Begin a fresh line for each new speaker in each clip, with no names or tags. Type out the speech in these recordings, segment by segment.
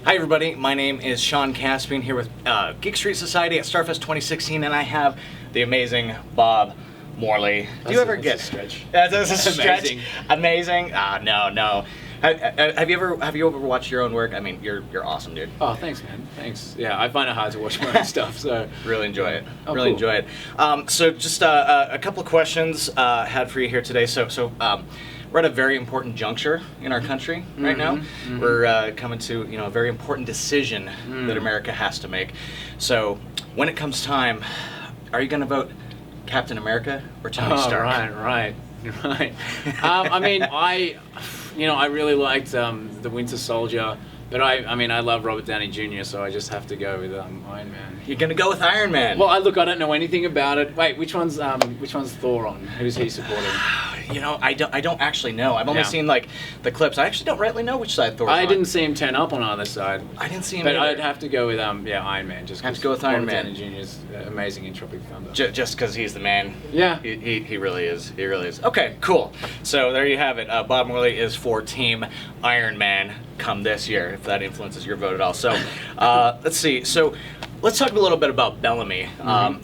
Hi everybody, my name is Sean Caspian here with Geek Street Society at Starfest 2016, and I have the amazing Bob Morley. Do you ever get
a stretch?
That's a stretch.
Amazing.
Amazing? No. Have you ever watched your own work? I mean, you're awesome, dude.
Oh, thanks, man. Thanks. Yeah, I find it hard to watch my own stuff, so
really enjoy it.
Oh,
really
cool.
enjoy it. So just a couple of questions had for you here today. So we're at a very important juncture in our country right now.
Mm-hmm.
We're coming to a very important decision that America has to make. So when it comes time, are you going to vote Captain America or Tony Stark?
Right. I mean, I really liked the Winter Soldier, but I love Robert Downey Jr., so I just have to go with Iron Man.
You're gonna go with Iron Man.
Well, I don't know anything about it. Wait, which one's Thor on? Who's he supporting?
I don't actually know. I've only seen like the clips. I actually don't rightly know which side Thor's on.
I didn't see him turn up on either side.
I didn't see him
But
either.
I'd have to go with Iron Man. Just
have to go with Iron Man.
Robert Downey Jr.'s amazing in Tropic Thunder.
Just because he's the man.
Yeah.
He really is. He really is. Okay, cool. So there you have it. Bob Morley is for Team Iron Man come this year, if that influences your vote at all. So let's see. So let's talk a little bit about Bellamy.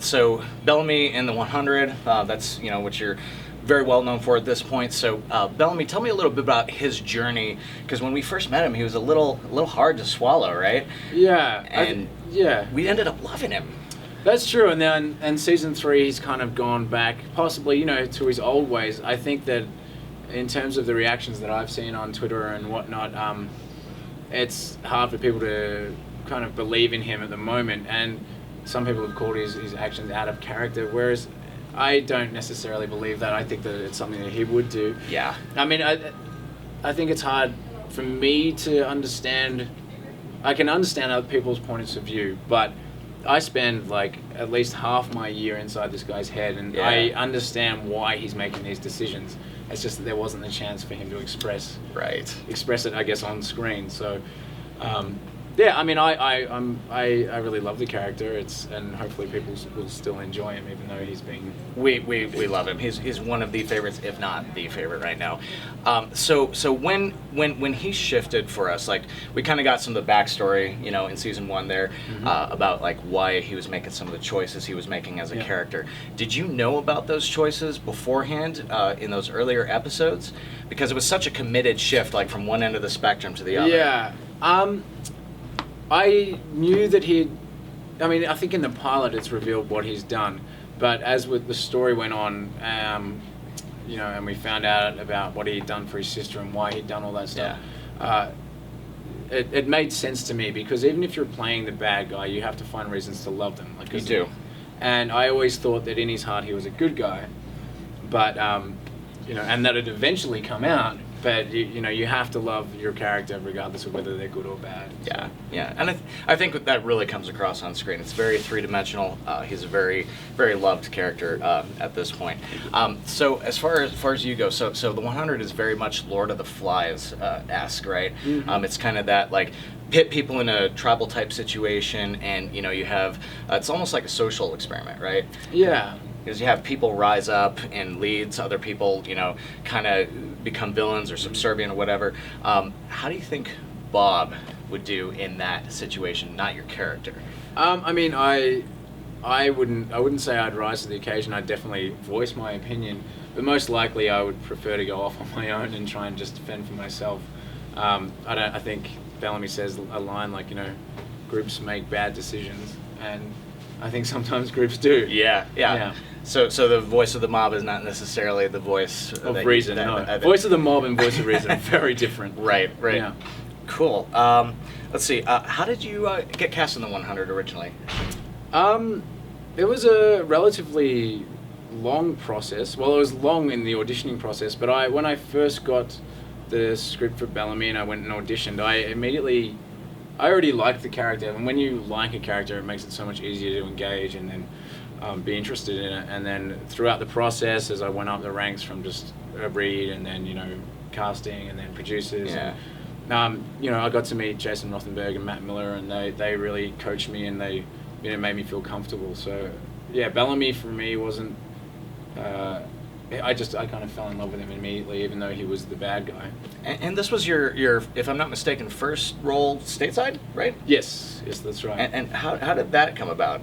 So Bellamy in the 100, that's what you're very well known for at this point. So Bellamy, tell me a little bit about his journey, because when we first met him, he was a little hard to swallow, right?
Yeah.
And we ended up loving him.
That's true, and then in season 3, he's kind of gone back, possibly, to his old ways. I think that in terms of the reactions that I've seen on Twitter and whatnot, it's hard for people to kind of believe in him at the moment, and some people have called his actions out of character, whereas I don't necessarily believe that. I think that it's something that he would do.
Yeah.
I mean, I think it's hard for me to understand. I can understand other people's points of view, but I spend like at least half my year inside this guy's head, and I understand why he's making these decisions. It's just that there wasn't a chance for him to express it, I guess, on screen. So, I mean, I really love the character. And hopefully people will still enjoy him, even though he's being.
We love him. He's one of the favorites, if not the favorite right now. So when he shifted for us, like we kind of got some of the backstory, in season 1 there, about like why he was making some of the choices he was making as a character. Did you know about those choices beforehand in those earlier episodes? Because it was such a committed shift, like from one end of the spectrum to the other.
Yeah. I knew that I think in the pilot it's revealed what he's done, but as with the story went on, and we found out about what he'd done for his sister and why he'd done all that stuff, it made sense to me, because even if you're playing the bad guy, you have to find reasons to love them.
You do.
And I always thought that in his heart he was a good guy, but and that it'd eventually come out. But you have to love your character regardless of whether they're good or bad.
Yeah, and I think that really comes across on screen. It's very three-dimensional. He's a very, very loved character at this point. So as far as you go, so the 100 is very much Lord of the Flies esque, right? It's kind of that like pit people in a tribal type situation, and you have it's almost like a social experiment, right?
Yeah.
Because you have people rise up and leads, other people, kind of become villains or subservient or whatever. How do you think Bob would do in that situation, not your character?
I mean, I wouldn't say I'd rise to the occasion. I'd definitely voice my opinion, but most likely I would prefer to go off on my own and try and just defend for myself. I think Bellamy says a line like, groups make bad decisions, and I think sometimes groups do.
Yeah. So the voice of the mob is not necessarily the voice
of reason. Voice of the mob and voice of reason are very different.
Right.
Yeah.
Cool. Let's see. How did you get cast in the 100 originally?
It was a relatively long process. Well, it was long in the auditioning process, but when I first got the script for Bellamy and I went and auditioned, I already liked the character, and when you like a character, it makes it so much easier to engage and then be interested in it. And then throughout the process, as I went up the ranks from just a read and then casting and then producers, I got to meet Jason Rothenberg and Matt Miller, and they really coached me, and they made me feel comfortable. So Bellamy for me wasn't I kind of fell in love with him immediately, even though he was the bad guy.
And this was your, if I'm not mistaken, first role stateside, right?
Yes, that's right.
And how did that come about?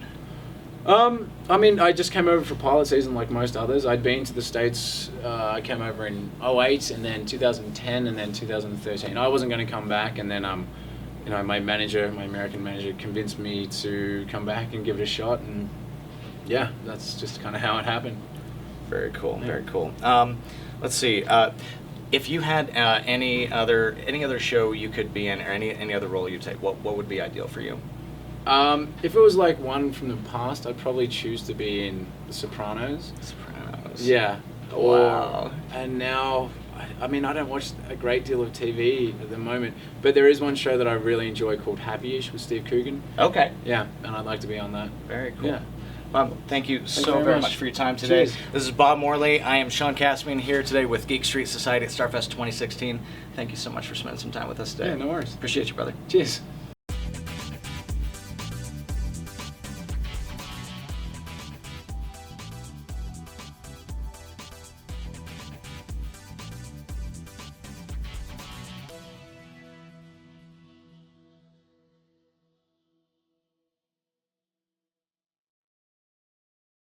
I mean, I just came over for pilot season like most others. I'd been to the States. I came over in 2008, and then 2010, and then 2013. I wasn't going to come back, and then you know, my American manager, convinced me to come back and give it a shot, and yeah, that's just kind of how it happened.
Very cool.
Yeah.
Very cool. Let's see. If you had any other show you could be in, or any other role you'd take, what would be ideal for you?
If it was like one from the past, I'd probably choose to be in The Sopranos.
Sopranos.
Yeah.
Wow.
And now, I mean, I don't watch a great deal of TV at the moment, but there is one show that I really enjoy called Happy-ish with Steve Coogan.
Okay.
Yeah, and I'd like to be on that.
Very cool.
Yeah.
Bob, thank you so very much for your time today.
Cheers.
This is Bob Morley. I am Sean Caspian here today with Geek Street Society at Starfest 2016. Thank you so much for spending some time with us today.
Yeah, no worries.
Appreciate you, brother.
Cheers.